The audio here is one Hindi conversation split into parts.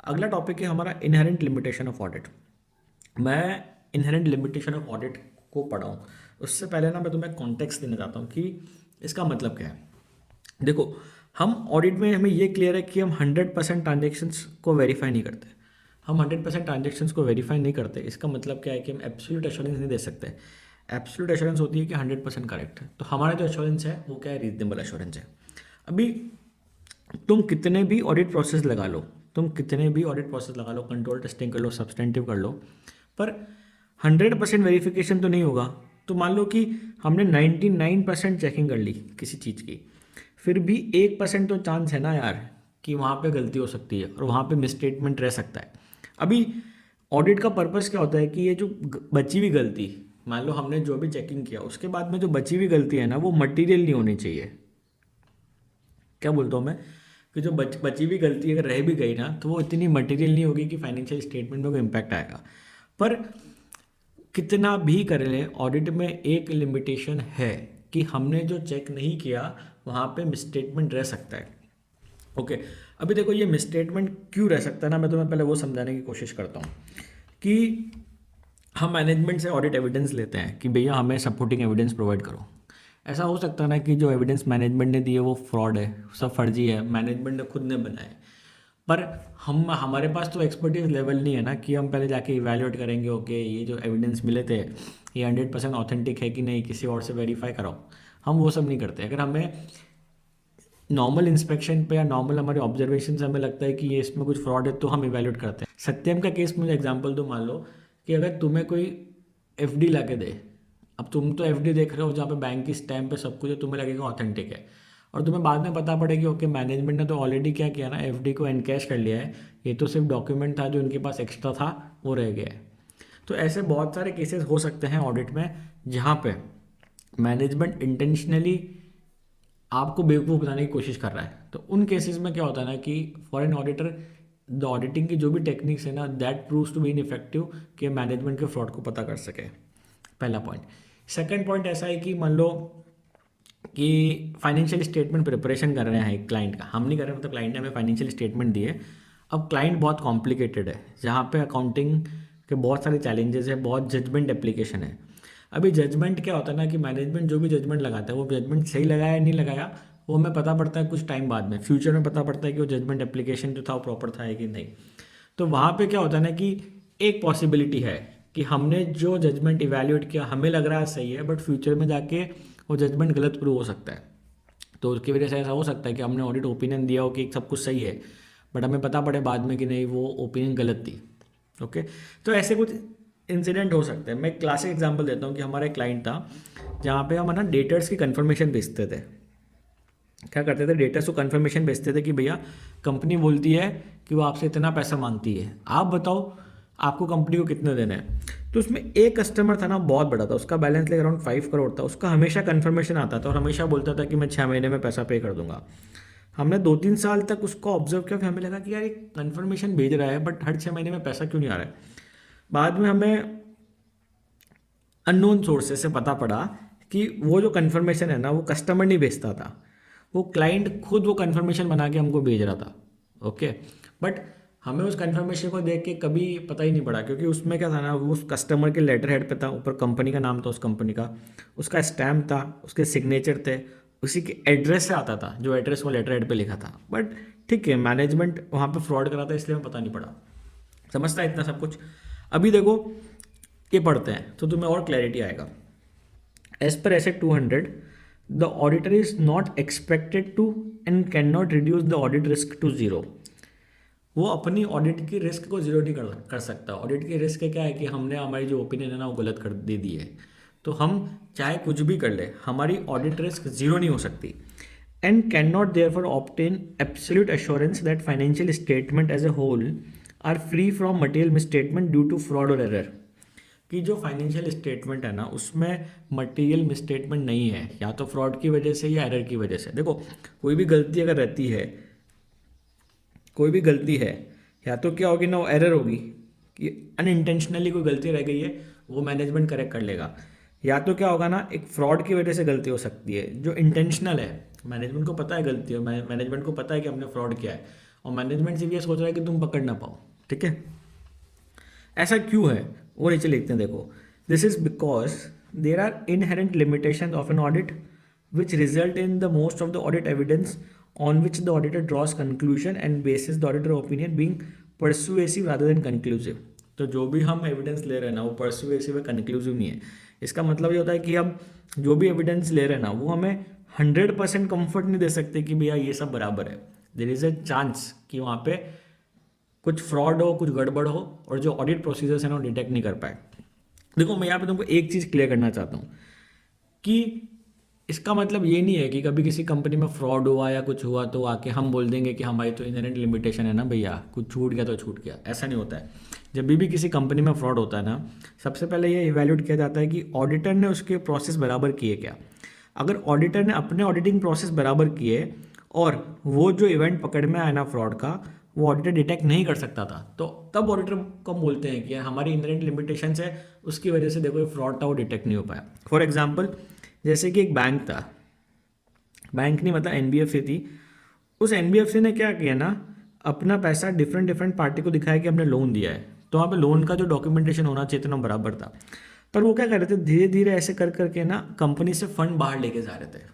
अगला टॉपिक है हमारा इनहेरेंट लिमिटेशन ऑफ ऑडिट। मैं इनहेरेंट लिमिटेशन ऑफ ऑडिट को पढ़ा हूँ। उससे पहले ना मैं तुम्हें कॉन्टेक्स्ट देना चाहता हूँ कि इसका मतलब क्या है। देखो, हम ऑडिट में हमें ये क्लियर है कि हम 100% ट्रांजेक्शन्स को वेरीफाई नहीं करते। हम 100% ट्रांजेक्शन्स को वेरीफाई नहीं करते, इसका मतलब क्या है कि हम एब्सोल्यूट एश्योरेंस नहीं दे सकते। एब्सोल्यूट एश्योरेंस होती है कि 100% करेक्ट है। तो हमारा जो एश्योरेंस है वो क्या है, रीजनेबल एश्योरेंस है। अभी तुम कितने भी ऑडिट प्रोसेस लगा लो, कंट्रोल टेस्टिंग कर लो, सब्सटेंटिव कर लो, पर 100% वेरिफिकेशन तो नहीं होगा। तो मान लो कि हमने 99% चेकिंग कर ली किसी चीज़ की, फिर भी 1% तो चांस है ना यार कि वहाँ पे गलती हो सकती है और वहाँ पे मिसस्टेटमेंट रह सकता है। अभी ऑडिट का पर्पस क्या होता है कि ये जो बची हुई गलती, मान लो हमने जो भी चेकिंग किया उसके बाद में जो बची हुई गलती है ना, वो मटीरियल नहीं होनी चाहिए। क्या बोलता हूँ मैं, कि जो बची हुई गलती अगर रह भी गई ना, तो वो इतनी मटेरियल नहीं होगी कि फाइनेंशियल स्टेटमेंट में कोई इम्पैक्ट आएगा। पर कितना भी कर ले, ऑडिट में एक लिमिटेशन है कि हमने जो चेक नहीं किया वहाँ पे मिसस्टेटमेंट रह सकता है। ओके, अभी देखो ये मिसस्टेटमेंट क्यों रह सकता है ना, मैं तुम्हें पहले वो समझाने की कोशिश करता हूँ कि हम मैनेजमेंट से ऑडिट एविडेंस लेते हैं कि भैया हमें सपोर्टिंग एविडेंस प्रोवाइड करो। ऐसा हो सकता है ना कि जो एविडेंस मैनेजमेंट ने दी है वो फ्रॉड है, सब फर्जी है, मैनेजमेंट ने खुद ने बनाए। पर हमारे पास तो एक्सपर्टीज लेवल नहीं है ना कि हम पहले जाके इवैल्यूएट करेंगे, ओके ये जो एविडेंस मिले थे ये 100% ऑथेंटिक है कि नहीं, किसी और से वेरीफाई कराओ। हम वो सब नहीं करते। अगर हमें नॉर्मल इंस्पेक्शन पे या नॉर्मल हमारे ऑब्जर्वेशन से हमें लगता है कि ये इसमें कुछ फ्रॉड है, तो हम इवैल्यूएट करते हैं। सत्यम का केस मुझे एग्जांपल दो, मान लो कि अगर तुम्हें कोई एफडी ला के दे, अब तुम तो एफडी देख रहे हो जहाँ पे बैंक की स्टैम्प पे सब कुछ है, तुम्हें लगेगा ऑथेंटिक है, और तुम्हें बाद में पता पड़ेगी ओके मैनेजमेंट ने तो ऑलरेडी क्या किया ना, एफडी को एनकैश कर लिया है, ये तो सिर्फ डॉक्यूमेंट था जो इनके पास एक्स्ट्रा था वो रह गया है। तो ऐसे बहुत सारे केसेस हो सकते हैं ऑडिट में जहाँ पे मैनेजमेंट इंटेंशनली आपको बेवकूफ़ बनाने की कोशिश कर रहा है। तो उन केसेस में क्या होता है ना कि for an auditor the auditing की जो भी टेक्निक्स है ना, that proves to be ineffective कि मैनेजमेंट के फ्रॉड को पता कर सके। पहला पॉइंट। सेकंड पॉइंट ऐसा है कि मान लो कि फाइनेंशियल स्टेटमेंट प्रिपरेशन कर रहे हैं एक क्लाइंट का, हम नहीं कर रहे, मतलब क्लाइंट ने हमें फाइनेंशियल स्टेटमेंट दिए। अब क्लाइंट बहुत कॉम्प्लिकेटेड है, जहाँ पे अकाउंटिंग के बहुत सारे चैलेंजेस है, बहुत जजमेंट एप्लीकेशन है। अभी जजमेंट क्या होता है ना कि मैनेजमेंट जो भी जजमेंट लगाता है वो जजमेंट सही लगाया या नहीं लगाया वो हमें पता पड़ता है कुछ टाइम बाद में, फ्यूचर में पता पड़ता है कि वो जजमेंट एप्लीकेशन जो था वो प्रॉपर था कि नहीं। तो वहाँ पे क्या होता है ना कि एक पॉसिबिलिटी है कि हमने जो जजमेंट इवैल्यूएट किया हमें लग रहा है सही है, बट फ्यूचर में जाके वो जजमेंट गलत प्रूव हो सकता है। तो उसकी वजह से ऐसा हो सकता है कि हमने ऑडिट ओपिनियन दिया हो कि सब कुछ सही है, बट हमें पता पड़े बाद में कि नहीं वो ओपिनियन गलत थी। ओके, तो ऐसे कुछ इंसिडेंट हो सकते हैं। मैं एक क्लासिक एग्जांपल देता हूँ कि हमारा एक क्लाइंट था जहाँ पे हम ना डेटर्स की कंफर्मेशन भेजते थे। क्या करते थे, डेटर्स को कंफर्मेशन भेजते थे कि भैया कंपनी बोलती है कि वो आपसे इतना पैसा मांगती है, आप बताओ आपको कंपनी को कितने देने हैं। तो उसमें एक कस्टमर था ना बहुत बड़ा था, उसका बैलेंस लेकर अराउंड 5 करोड़ था, उसका हमेशा कंफर्मेशन आता था और हमेशा बोलता था कि मैं 6 महीने में पैसा पे कर दूंगा। हमने 2-3 साल तक उसको ऑब्जर्व किया, फिर हमें लगा कि यार एक कंफर्मेशन भेज रहा है बट हर 6 महीने में पैसा क्यों नहीं आ रहा है। बाद में हमें अननोन सोर्सेस से पता पड़ा कि वो जो कन्फर्मेशन है ना वो कस्टमर नहीं भेजता था, वो क्लाइंट खुद वो कन्फर्मेशन बना के हमको भेज रहा था। ओके, बट हमें उस कन्फर्मेशन को देख के कभी पता ही नहीं पड़ा, क्योंकि उसमें क्या था ना, वो उस कस्टमर के लेटर हेड पे था, ऊपर कंपनी का नाम था उस कंपनी का, उसका स्टैम्प था, उसके सिग्नेचर थे, उसी के एड्रेस से आता था जो एड्रेस वो लेटर हेड पे लिखा था। बट ठीक है, मैनेजमेंट वहाँ पे फ्रॉड करा था इसलिए हमें पता नहीं पड़ा। समझता है इतना सब कुछ। अभी देखो ये पढ़ते हैं तो तुम्हें और क्लैरिटी आएगा। As per asset 200 the auditor is not expected to and can not reduce the audit risk to zero. वो अपनी ऑडिट की रिस्क को जीरो नहीं कर सकता। ऑडिट की रिस्क क्या है कि हमने हमारी जो ओपिनियन है ना वो गलत कर दे दी है, तो हम चाहे कुछ भी कर ले हमारी ऑडिट रिस्क जीरो नहीं हो सकती। And can not therefore obtain absolute assurance that financial statement as a whole are free from material misstatement due to fraud और एरर। कि जो फाइनेंशियल स्टेटमेंट है ना उसमें मटेरियल मिसस्टेटमेंट नहीं है, या तो फ्रॉड की वजह से या एरर की वजह से। देखो कोई भी गलती अगर रहती है, कोई भी गलती है, या तो क्या होगी ना वो एरर होगी कि अनइंटेंशनली कोई गलती रह गई है, वो मैनेजमेंट करेक्ट कर लेगा। या तो क्या होगा ना, एक फ्रॉड की वजह से गलती हो सकती है जो इंटेंशनल है, मैनेजमेंट को पता है गलती है, मैनेजमेंट को पता है कि हमने फ्रॉड किया है और मैनेजमेंट सिर्फ ये सोच रहा है कि तुम पकड़ ना पाओ, ठीक है। ऐसा क्यों है वो नीचे लिखते हैं, देखो, this is because there are inherent limitation of an audit which result in the most of the audit evidence on which the auditor draws conclusion and basis the auditor opinion being persuasive rather than conclusive. तो जो भी हम एविडेंस ले रहे हैं ना वो परसुएसिव है, कंक्लूसिव नहीं है। इसका मतलब ये होता है कि हम जो भी एविडेंस ले रहे हैं ना वो हमें 100% कंफर्ट नहीं दे सकते कि भैया ये सब बराबर है। देयर इज अ चांस कि वहाँ पे कुछ फ्रॉड हो, कुछ गड़बड़ हो और जो ऑडिट प्रोसीजर्स हैं ना वो डिटेक्ट नहीं कर पाए। देखो मैं यहाँ पे तुमको एक चीज़ क्लियर करना चाहता हूँ कि इसका मतलब ये नहीं है कि कभी किसी कंपनी में फ्रॉड हुआ या कुछ हुआ तो आके हम बोल देंगे कि हमारी तो इनहेरेंट लिमिटेशन है ना भैया, कुछ छूट गया तो छूट गया। ऐसा नहीं होता है। जब भी किसी कंपनी में फ्रॉड होता है ना, सबसे पहले ये इवैल्यूएट किया जाता है कि ऑडिटर ने उसके प्रोसेस बराबर किए क्या। अगर ऑडिटर ने अपने ऑडिटिंग प्रोसेस बराबर किए और वो जो इवेंट पकड़ में आया ना फ्रॉड का, वो ऑडिटर डिटेक्ट नहीं कर सकता था, तो तब ऑडिटर को हम बोलते हैं कि हमारी इनहेरेंट लिमिटेशंस है, उसकी वजह से देखो ये फ्रॉड था वो डिटेक्ट नहीं हो पाया। फॉर एग्जांपल जैसे कि एक बैंक था, बैंक नहीं मतलब एनबीएफसी थी, उस एनबीएफसी ने क्या किया ना, अपना पैसा डिफरेंट पार्टी को दिखाया कि हमने लोन दिया है, तो वहाँ पे लोन का जो डॉक्यूमेंटेशन होना चाहिए था बराबर था। पर वो क्या कर रहे थे, धीरे धीरे ऐसे कर करके ना कंपनी से फंड बाहर लेके जा रहे थे।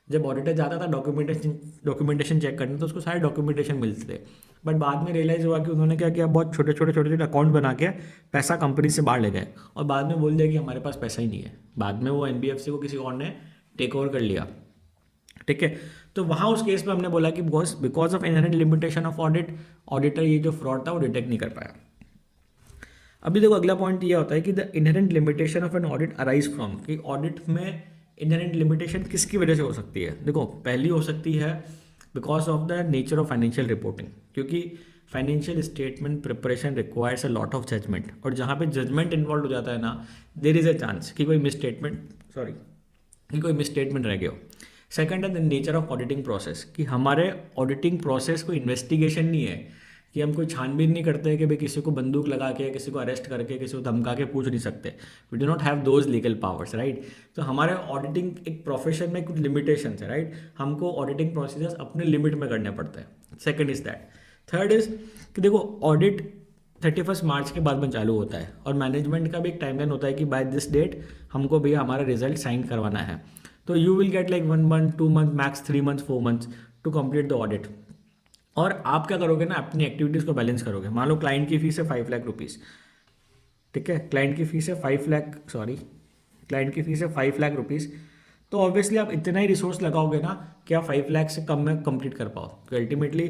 जब ऑडिटर जाता था डॉक्यूमेंटेशन चेक करने तो उसको सारे डॉक्यूमेंटेशन मिलते थे, बट बाद में रियलाइज़ हुआ कि उन्होंने क्या किया, बहुत छोटे अकाउंट बना के पैसा कंपनी से बाहर ले गए और बाद में बोल दिया कि हमारे पास पैसा ही नहीं है। बाद में वो एनबीएफसी को किसी और ने टेक ओवर कर लिया, ठीक है। तो वहाँ उस केस में हमने बोला कि because of inherent limitation of auditor ये जो फ्रॉड था वो डिटेक्ट नहीं कर पाया। अभी देखो अगला पॉइंट ये होता है कि the inherent limitation of an audit arise from, कि ऑडिट में इनहेरेंट लिमिटेशन किसकी वजह से हो सकती है। देखो पहली हो सकती है because of the nature of financial reporting, क्योंकि financial statement preparation requires a lot of judgement, और जहाँ पे जजमेंट इन्वॉल्व हो जाता है ना, देयर इज अ चांस कि कोई मिसस्टेटमेंट रह गया हो। सेकंड है the nature of auditing process, कि हमारे ऑडिटिंग प्रोसेस कोई इन्वेस्टिगेशन नहीं है, कि हम कोई छानबीन नहीं करते हैं कि भाई किसी को बंदूक लगा के, किसी को अरेस्ट करके, किसी को धमका के पूछ नहीं सकते। We do not have those legal powers, right. तो हमारे ऑडिटिंग एक प्रोफेशन में कुछ लिमिटेशंस है, राइट। हमको ऑडिटिंग प्रोसीजर्स अपने लिमिट में करने पड़ते हैं। Second is that. Third is कि देखो ऑडिट 31 मार्च के बाद में चालू होता है और मैनेजमेंट का भी एक टाइमलाइन होता है कि बाय दिस डेट हमको भैया हमारा रिजल्ट साइन करवाना है। तो you will get like 1 month, 2 month, max 3 months, 4 months to complete the audit. और आप क्या करोगे ना, अपनी एक्टिविटीज़ को बैलेंस करोगे। मान लो क्लाइंट की फीस है 5 लाख रुपीज़, ठीक है, क्लाइंट की फीस है 5 लाख रुपीज़, तो ऑब्वियसली आप इतना ही रिसोर्स लगाओगे ना कि आप 5 लाख से कम में कंप्लीट कर पाओ। तो अल्टीमेटली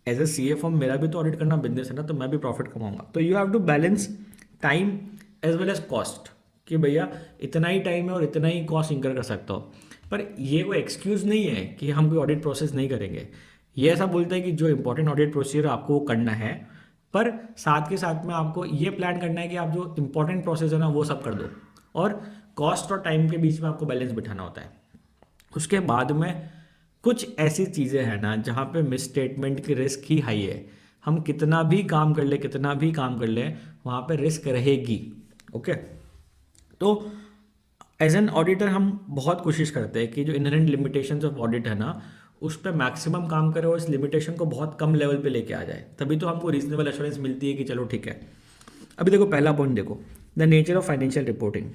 एज अ CFO मेरा भी तो ऑडिट करना बिजनेस है ना, तो मैं भी प्रॉफिट कमाऊंगा। तो you have to balance time as well as cost, कि भैया इतना ही टाइम है और इतना ही कॉस्ट इंकर कर सकता हो। पर ये कोई एक्सक्यूज़ नहीं है कि हम कोई ऑडिट प्रोसेस नहीं करेंगे। ये ऐसा बोलता है कि जो इंपॉर्टेंट ऑडिट प्रोसीजर आपको वो करना है, पर साथ के साथ में आपको ये प्लान करना है कि आप जो इंपॉर्टेंट प्रोसेस है ना वो सब कर दो, और कॉस्ट और टाइम के बीच में आपको बैलेंस बिठाना होता है। उसके बाद में कुछ ऐसी चीज़ें हैं ना जहाँ पे मिस स्टेटमेंट की रिस्क ही हाई है। हम कितना भी काम कर ले वहाँ पे रिस्क रहेगी, ओके। तो एज एन ऑडिटर हम बहुत कोशिश करते हैं कि जो इनहेरेंट लिमिटेशंस ऑफ ऑडिट है ना उस पर मैक्सिमम काम करें और इस लिमिटेशन को बहुत कम लेवल पे लेके आ जाए, तभी तो हमको रीजनेबल एश्योरेंस मिलती है कि चलो ठीक है। अभी देखो पहला पॉइंट देखो, the nature of financial reporting.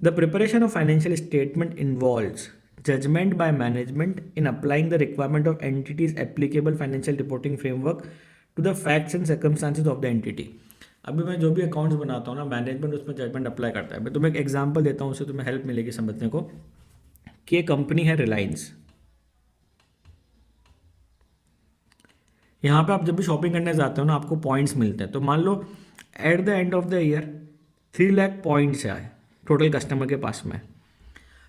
The preparation of financial statement involves judgement by management in applying the requirement of entities applicable financial reporting framework to the facts and circumstances of the entity. अभी मैं जो भी अकाउंट्स बनाता हूँ ना, मैनेजमेंट उसमें जजमेंट अप्लाई करता है। मैं तुम्हें एक एग्जांपल देता हूँ, उससे तुम्हें हेल्प मिलेगी समझने को, कि एक कंपनी है रिलायंस। यहाँ पे आप जब भी शॉपिंग करने जाते हो ना आपको पॉइंट्स मिलते हैं। तो मान लो at the end of the year 3 lakh points आए टोटल कस्टमर के पास में।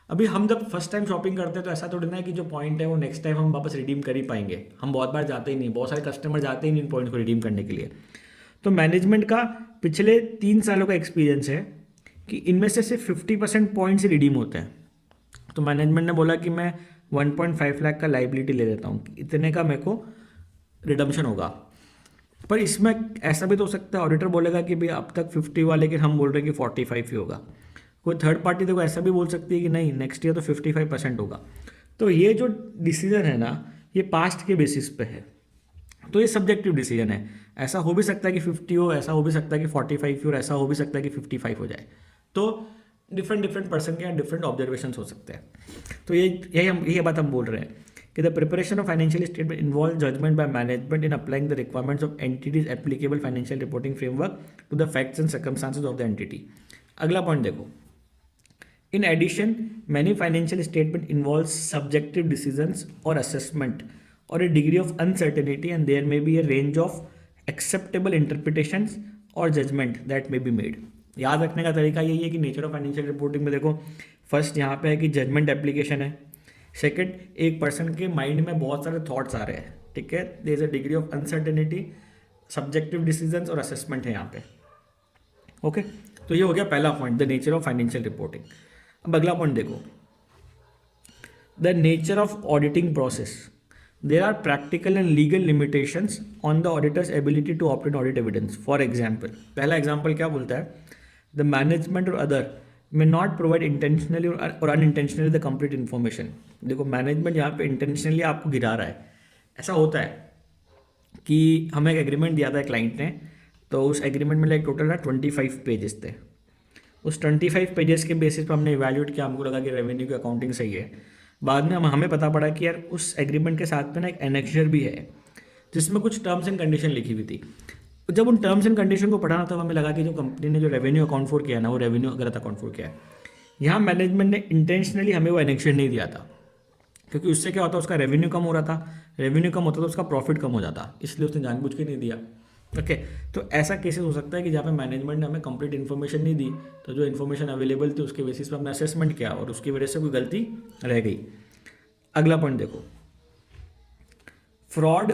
अभी हम जब फर्स्ट टाइम शॉपिंग करते हैं तो ऐसा थोड़ी ना है कि जो पॉइंट है वो नेक्स्ट टाइम हम वापस रिडीम कर ही पाएंगे। हम बहुत बार जाते ही नहीं, बहुत सारे कस्टमर जाते ही नहीं इन पॉइंट्स को रिडीम करने के लिए। तो मैनेजमेंट का पिछले 3 सालों का एक्सपीरियंस है कि इनमें से सिर्फ 50% पॉइंट्स ही रिडीम होते हैं। तो मैनेजमेंट ने बोला कि मैं 1.5 लाख का लाइबिलिटी ले लेता हूँ, इतने का मेरे को रिडम्पशन होगा। पर इसमें ऐसा भी तो हो सकता है ऑडिटर बोलेगा कि भाई अब तक 50 हुआ लेकिन हम बोल रहे हैं कि 45 ही होगा। कोई थर्ड पार्टी देखो ऐसा भी बोल सकती है कि नहीं नेक्स्ट ईयर तो 55% होगा। तो ये जो डिसीजन है ना, ये पास्ट के बेसिस पे है, तो ये सब्जेक्टिव डिसीजन है। ऐसा हो भी सकता है कि 50 हो, ऐसा हो भी सकता है कि 45 हो, और ऐसा हो भी सकता है कि 55 हो जाए। तो डिफरेंट डिफरेंट पर्सन के यहाँ डिफरेंट ऑब्जर्वेशन हो सकते हैं। तो यही बात हम बोल रहे हैं कि the preparation of financial statement involve judgement by management in applying the requirements of entities applicable financial reporting framework to the facts and circumstances of the entity. अगला पॉइंट देखो, in addition, many financial statement involves subjective decisions or assessment or a degree of uncertainty, and there may be a range of acceptable interpretations or judgment that may be made. याद रखने का तरीका यही है कि नेचर ऑफ फाइनेंशियल रिपोर्टिंग में देखो, फर्स्ट यहाँ पे है कि जजमेंट एप्लीकेशन है, सेकंड एक पर्सन के माइंड में बहुत सारे थॉट्स आ रहे हैं, ठीक है, there is a degree of uncertainty, subjective decisions और असेसमेंट है यहाँ पे। ओके, तो ये हो गया पहला point, the nature of financial reporting. अब अगला पॉइंट देखो, the nature of auditing process. There are practical and legal limitations on the auditor's ability to obtain audit evidence. For example, पहला एग्जाम्पल क्या बोलता है, द मैनेजमेंट और other may not provide intentionally और अनइंटेंशनली द कंप्लीट इन्फॉर्मेशन। देखो, मैनेजमेंट यहाँ पे इंटेंशनली आपको गिरा रहा है। ऐसा होता है कि हमें एक एग्रीमेंट दिया था क्लाइंट ने, तो उस एग्रीमेंट में लाइक टोटल ना 25 पेजेस थे। उस 25 पेजेस के बेसिस पर हमने इवैल्यूएट किया, हमको लगा कि रेवेन्यू की अकाउंटिंग सही है। बाद में हमें पता पड़ा कि यार उस एग्रीमेंट के साथ में ना एक एनेक्चर भी है जिसमें कुछ टर्म्स एंड कंडीशन लिखी हुई थी। जब उन टर्म्स एंड कंडीशन को पढ़ा तब हमें लगा कि जो कंपनी ने जो रेवेन्यू अकाउंट फॉर किया ना, वो रेवेन्यू गलत अकाउंट फॉर किया है। यहाँ मैनेजमेंट ने इंटेंशनली हमें वो एनेक्चर नहीं दिया था, क्योंकि उससे क्या होता, उसका रेवेन्यू कम हो रहा था, रेवेन्यू कम होता तो उसका प्रॉफिट कम हो जाता, इसलिए उसने जानबूझ के नहीं दिया। ओके, तो ऐसा केसेस हो सकता है कि जहाँ पे मैनेजमेंट ने हमें कंप्लीट इन्फॉर्मेशन नहीं दी, तो जो इन्फॉर्मेशन अवेलेबल थी उसके बेसिस पर हमने असेसमेंट किया और उसकी वजह से कोई गलती रह गई। अगला पॉइंट देखो, फ्रॉड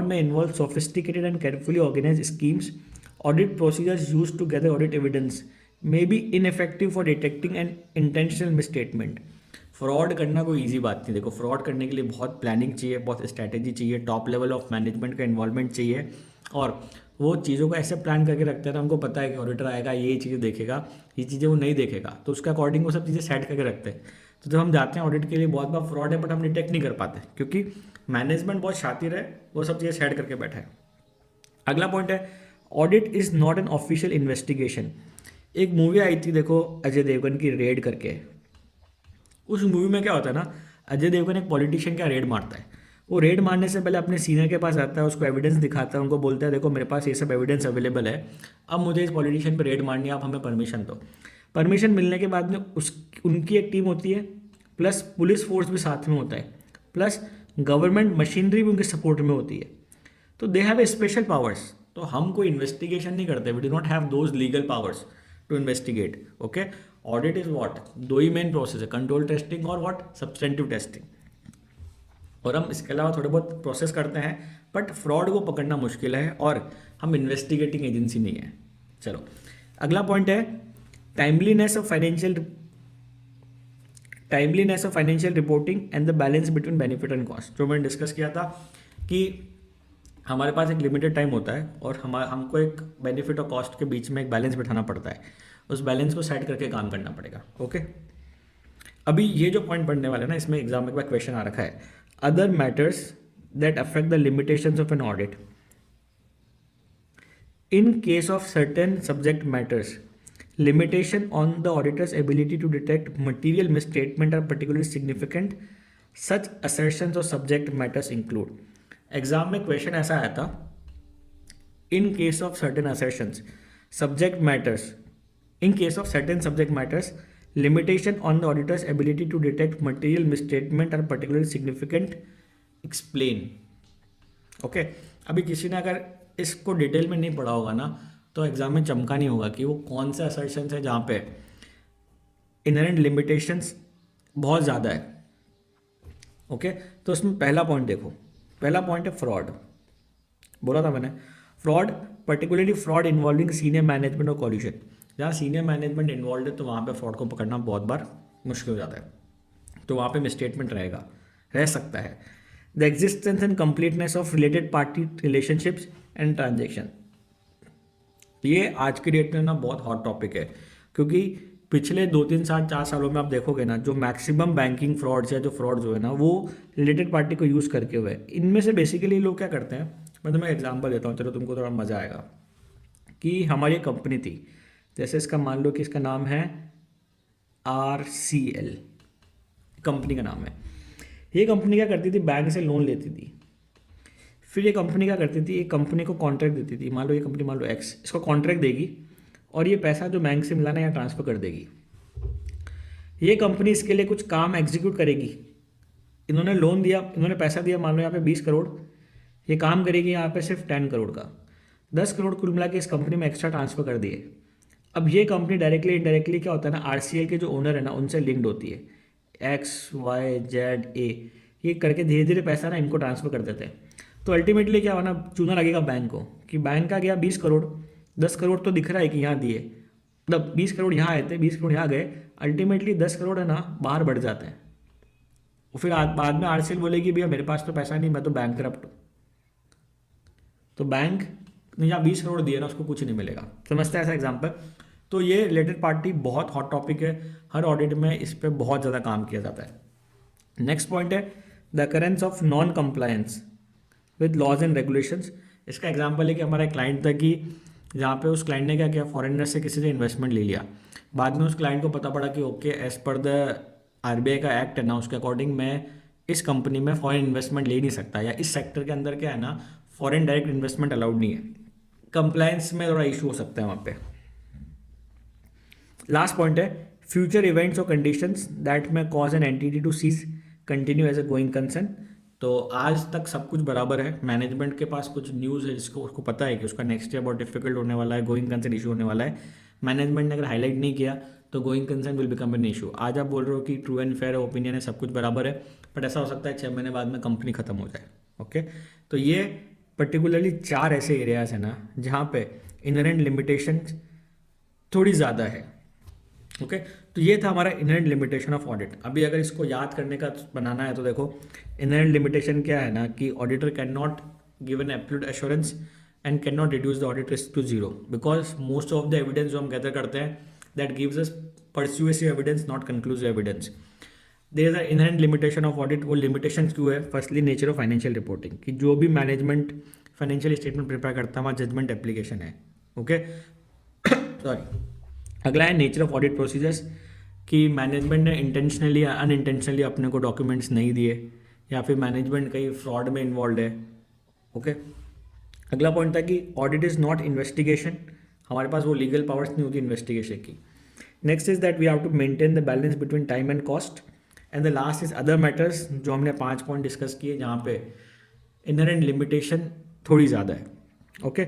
में involve sophisticated and carefully organize schemes, audit procedures used to gather audit evidence may be ineffective for detecting an intentional misstatement. Fraud करना कोई इजी बात नहीं। देखो, फ्रॉड करने के लिए बहुत प्लानिंग चाहिए, बहुत स्ट्रैटेजी चाहिए, टॉप लेवल ऑफ मैनेजमेंट का इन्वॉल्वमेंट चाहिए, और वो चीज़ों को ऐसे प्लान करके रखते हैं ना, हमको पता है कि ऑडिटर आएगा, ये चीज़ें देखेगा, ये चीज़ें वो नहीं देखेगा, तो उसके अकॉर्डिंग वो सब चीज़ें सेट करके रखते हैं। तो जब हम जाते हैं ऑडिट के लिए, बहुत बार फ्रॉड है बट हम डिटेक्ट नहीं कर पाते, क्योंकि मैनेजमेंट बहुत शातिर है, वो सब चीज़ें सेट करके बैठा है। अगला पॉइंट है, audit is not an official investigation. एक मूवी आई थी देखो, अजय देवगन की, रेड करके। उस मूवी में क्या होता है ना, अजय देवगन एक पॉलिटिशियन का रेड मारता है। वो रेड मारने से पहले अपने सीनियर के पास आता है, उसको एविडेंस दिखाता है, उनको बोलता है देखो मेरे पास ये सब एविडेंस अवेलेबल है, अब मुझे इस पॉलिटिशियन पर रेड मारनी है, आप हमें परमिशन दो। परमिशन मिलने के बाद में उनकी एक टीम होती है, प्लस पुलिस फोर्स भी साथ में होता है, प्लस गवर्नमेंट मशीनरी भी उनके सपोर्ट में होती है, तो they have a special powers. तो हम कोई इन्वेस्टिगेशन नहीं करते, we do not have those legal powers to investigate. Okay, audit is what, दो ही मेन प्रोसेस है, कंट्रोल टेस्टिंग और व्हाट, सब्सटेंटिव टेस्टिंग, और हम इसके अलावा थोड़े बहुत प्रोसेस करते हैं, बट फ्रॉड को पकड़ना मुश्किल है और हम इन्वेस्टिगेटिंग एजेंसी नहीं है। चलो, अगला पॉइंट है timeliness of financial reporting and the balance between benefit and cost. जो मैंने डिस्कस किया था कि हमारे पास एक लिमिटेड टाइम होता है और हमको एक बेनिफिट और कॉस्ट के बीच में एक बैलेंस बिठाना पड़ता है, उस बैलेंस को सेट करके काम करना पड़ेगा। ओके, अभी ये जो पॉइंट पढ़ने वाले ना, इसमें एग्जाम में क्वेश्चन आ रखा है, other matters that affect the limitations of an audit. In case of certain subject matters, limitation on the auditor's ability to detect material misstatement are particularly significant. Such assertions or subject matters include. Exam में क्वेश्चन ऐसा आया था, in case of certain assertions subject matters, in case of certain subject matters, limitation on the auditor's ability to detect material misstatement are particularly significant, explain. Okay, अभी किसी ने अगर इसको डिटेल में नहीं पढ़ा होगा ना, तो एग्जाम में चमका नहीं होगा कि वो कौन से असर्शंस है जहाँ पे इनहेरेंट लिमिटेशंस बहुत ज़्यादा है। ओके, तो उसमें पहला पॉइंट देखो, पहला पॉइंट है फ्रॉड। बोला था मैंने, fraud, particularly fraud involving senior management और कॉल्यूशन। जहाँ सीनियर मैनेजमेंट इन्वॉल्व है तो वहाँ पे फ्रॉड को पकड़ना बहुत बार मुश्किल हो जाता है, तो वहाँ पे मिसस्टेटमेंट रह सकता है। The existence and completeness of related party relationships and transaction, ये आज की डेट में ना बहुत हॉट टॉपिक है, क्योंकि पिछले 2 3 साल 4 सालों में आप देखोगे ना, जो मैक्सिमम बैंकिंग फ्रॉड्स या जो फ्रॉड जो है ना, वो रिलेटेड पार्टी को यूज़ करके हुए हैं। इनमें से बेसिकली लोग क्या करते हैं, मैं तुम्हें एग्जांपल देता हूँ, चलो तुमको थोड़ा मज़ा आएगा। कि हमारी एक कंपनी थी, जैसे इसका मान लो कि इसका नाम है RCL, कंपनी का नाम है। ये कंपनी क्या करती थी, बैंक से लोन लेती थी। फिर ये कंपनी क्या करती थी, एक कंपनी को कॉन्ट्रैक्ट देती थी। मान लो ये कंपनी, मान लो एक्स, इसको कॉन्ट्रैक्ट देगी और ये पैसा जो बैंक से मिलाना यहाँ ट्रांसफ़र कर देगी। ये कंपनी इसके लिए कुछ काम एग्जीक्यूट करेगी। इन्होंने लोन दिया, इन्होंने पैसा दिया, मान लो यहाँ पे 20 करोड़, ये काम करेगी यहाँ पे सिर्फ 10 करोड़ का। 10 करोड़ कुल मिला के इस कंपनी में एक्स्ट्रा ट्रांसफ़र कर दिए। अब ये कंपनी डायरेक्टली इनडायरेक्टली क्या होता है ना, RCL के जो ओनर है ना, उनसे लिंक्ड होती है। XYZA ये करके धीरे धीरे पैसा ना इनको ट्रांसफ़र कर देते हैं। तो अल्टीमेटली क्या हुआ ना, चूना लगेगा बैंक को कि बैंक का गया 20 करोड़, 10 करोड़ तो दिख रहा है कि यहाँ दिए, मतलब 20 करोड़ यहाँ आए थे, 20 करोड़ यहाँ गए, अल्टीमेटली 10 करोड़ है ना बाहर बढ़ जाते हैं। और फिर बाद में RCL बोलेगी भैया मेरे पास तो पैसा नहीं, मैं तो बैंक करप्ट हूँ। तो बैंक ने जहाँ 20 करोड़ दिए ना, उसको कुछ नहीं मिलेगा। समझते हैं ऐसा एग्जाम्पल। तो ये रिलेटेड पार्टी बहुत हॉट टॉपिक है, हर ऑडिट में इस पर बहुत ज़्यादा काम किया जाता है। नेक्स्ट पॉइंट है the occurrence of non compliance with laws and regulations. इसका एग्जांपल है कि हमारा एक क्लाइंट था कि जहाँ पे उस क्लाइंट ने क्या किया, फॉरेनर से किसी से इन्वेस्टमेंट ले लिया। बाद में उस क्लाइंट को पता पड़ा कि okay as per the RBI का एक्ट है ना, उसके अकॉर्डिंग मैं इस कंपनी में फॉरेन इन्वेस्टमेंट ले नहीं सकता, या इस सेक्टर के अंदर क्या है ना, फॉरेन डायरेक्ट इन्वेस्टमेंट अलाउड नहीं है। कंप्लायंस में थोड़ा इशू हो सकता है वहाँ पे। लास्ट पॉइंट है फ्यूचर इवेंट्स और conditions that may cause an entity to cease continue as a going concern. तो आज तक सब कुछ बराबर है, मैनेजमेंट के पास कुछ न्यूज़ है जिसको उसको पता है कि उसका नेक्स्ट ईयर बहुत डिफिकल्ट होने वाला है, गोइंग कंसर्न इशू होने वाला है। मैनेजमेंट ने अगर हाईलाइट नहीं किया तो going concern will become an issue. आज आप बोल रहे हो कि ट्रू एंड फेयर ओपिनियन है, सब कुछ बराबर है, बट ऐसा हो सकता है 6 महीने बाद में कंपनी खत्म हो जाए। ओके, तो ये पर्टिकुलरली 4 ऐसे एरियाज हैं ना जहाँ पे इनहेरेंट लिमिटेशन थोड़ी ज़्यादा है। ओके, तो ये था हमारा इनहेरेंट लिमिटेशन ऑफ ऑडिट। अभी अगर इसको याद करने का बनाना है तो देखो, इनहेरेंट लिमिटेशन क्या है ना कि auditor can not give an absolute assurance and can not reduce the audit risk to zero, because most of the evidence जो हम गैदर करते हैं that gives us persuasive evidence, not conclusive evidence. There is a inherent limitation of audit. वो लिमिटेशन क्यों है? Firstly nature of financial reporting, कि जो भी मैनेजमेंट फाइनेंशियल स्टेटमेंट प्रिपेयर करता है वहाँ जजमेंट एप्लीकेशन है। Okay, sorry. अगला है नेचर ऑफ ऑडिट प्रोसीजर्स, कि मैनेजमेंट ने इंटेंशनली या अनइंटेंशनली अपने को डॉक्यूमेंट्स नहीं दिए, या फिर मैनेजमेंट कहीं फ्रॉड में इन्वॉल्व है। ओके, अगला पॉइंट था कि ऑडिट इज़ नॉट इन्वेस्टिगेशन, हमारे पास वो लीगल पावर्स नहीं होती इन्वेस्टिगेशन की। Next is that we have to maintain the balance between time and cost, and the last is other matters, जो हमने 5 पॉइंट डिस्कस किए जहाँ पे इनहेरेंट लिमिटेशन थोड़ी ज़्यादा है। ओके,